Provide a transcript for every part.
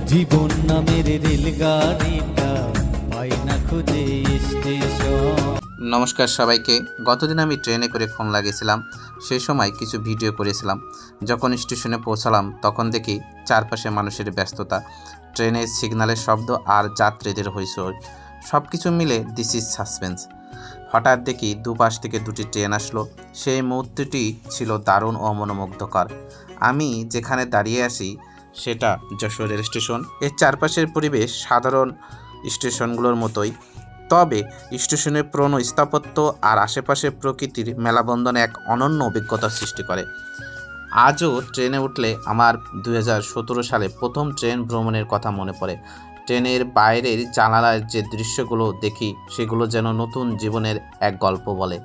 জীবন নামের রেলগাড়িটা পাই না খুঁজে স্টেশন। নমস্কার সবাইকে। গতদিন আমি ট্রেনে করে ফোন লাগিয়েছিলাম, সেই সময় কিছু ভিডিও করেছিলাম। যখন স্টেশনে পৌঁছালাম তখন দেখি চারপাশে মানুষের ব্যস্ততা, ট্রেনের সিগন্যালের শব্দ আর যাত্রীদের হইচই, সব কিছু মিলে দিস ইজ সাসপেন্স। হঠাৎ দেখি দুপাশ থেকে দুটি ট্রেন আসলো। সেই মুহূর্তটি ছিল দারুণ ও মনোমুগ্ধকর। আমি যেখানে দাঁড়িয়ে আছি সেটা যশোর রেল স্টেশন। এর চারপাশের পরিবেশ সাধারণ স্টেশনগুলোর মতোই, তবে স্টেশনের পুরনো স্থাপত্য আর আশেপাশের প্রকৃতির মেলাবন্ধনে এক অনন্য অভিজ্ঞতার সৃষ্টি করে। আজও ট্রেনে উঠলে আমার 2017 সালে প্রথম ট্রেন ভ্রমণের কথা মনে পড়ে। ট্রেনের বাইরের জানালার যে দৃশ্যগুলো দেখি সেগুলো যেন নতুন জীবনের এক গল্প বলে।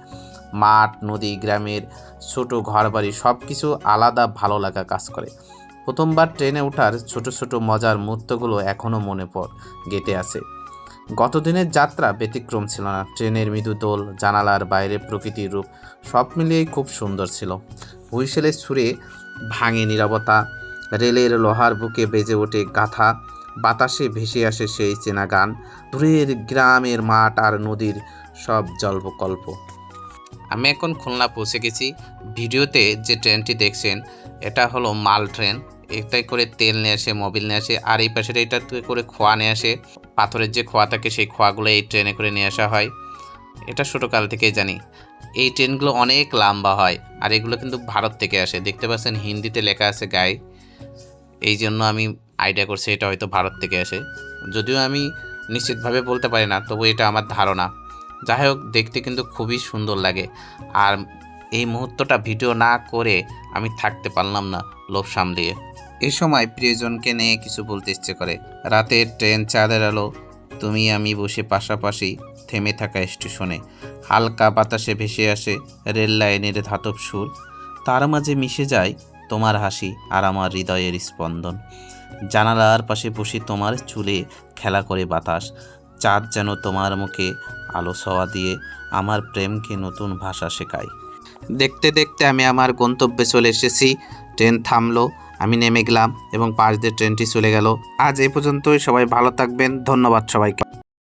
মাঠ, নদী, গ্রামের ছোট ঘরবাড়ি সব কিছু আলাদা ভালো লাগা কাজ করে। প্রথমবার ট্রেনে ওঠার ছোট ছোট মজার মুহূর্তগুলো এখনও মনে গেঁথে আছে। গতদিনের যাত্রা ব্যতিক্রম ছিল না। ট্রেনের মৃদু দোল, জানালার বাইরে প্রকৃতির রূপ সব মিলিয়েই খুব সুন্দর ছিল। হুইসেলের সুরে ভাঙে নীরবতা, রেলের লোহার বুকে বেজে ওঠে গাথা, বাতাসে ভেসে আসে সেই চেনা গান, দূরের গ্রামের মাঠ আর নদীর সব জল্পকল্প। আমি এখন খুলনা পৌঁছে গেছি। ভিডিওতে যে ট্রেনটি দেখছেন এটা হলো মাল ট্রেন। এটাই করে তেল নিয়ে আসে, মোবিল নিয়ে আসে, আর এই পাশের এটা করে খোয়া নিয়ে আসে। পাথরের যে খোয়া থাকে সেই খোয়াগুলো এই ট্রেনে করে নিয়ে আসা হয়। এটা ছোটোকাল থেকেই জানি। এই ট্রেনগুলো অনেক লম্বা হয় আর এগুলো কিন্তু ভারত থেকে আসে। দেখতে পাচ্ছেন হিন্দিতে লেখা আছে গায়ে, এই জন্য আমি আইডিয়া করছি এটা হয়তো ভারত থেকে আসে। যদিও আমি নিশ্চিতভাবে বলতে পারি না, তবু এটা আমার ধারণা। যাই হোক, দেখতে কিন্তু খুবই সুন্দর লাগে। আর এই মুহূর্তটা ভিডিও না করে আমি থাকতে পারলাম না লোভ সামলিয়ে। এই সময় প্রিয়জনকে নিয়ে কিছু বলতে ইচ্ছে করে। রাতের ট্রেন, চাঁদের আলো, তুমি আমি বসে পাশাপাশি থেমে থাকা স্টেশনে, হালকা বাতাসে ভেসে আসে রেল লাইনের ধাতব সুর, তার মাঝে মিশে যায় তোমার হাসি আর আমার হৃদয়ের স্পন্দন। জানালার পাশে বসে তোমার চুলে খেলা করে বাতাস, চাঁদ যেন তোমার মুখে আলো ছোঁয়া দিয়ে আমার প্রেমকে নতুন ভাষা শেখায়। দেখতে দেখতে আমি আমার গন্তব্যে চলে এসেছি। ট্রেন থামলো, আমি নেমে গেলাম এবং পাশ দিয়ে ট্রেনটি চলে গেল। আজ এই পর্যন্তই। সবাই ভালো থাকবেন। ধন্যবাদ সবাইকে।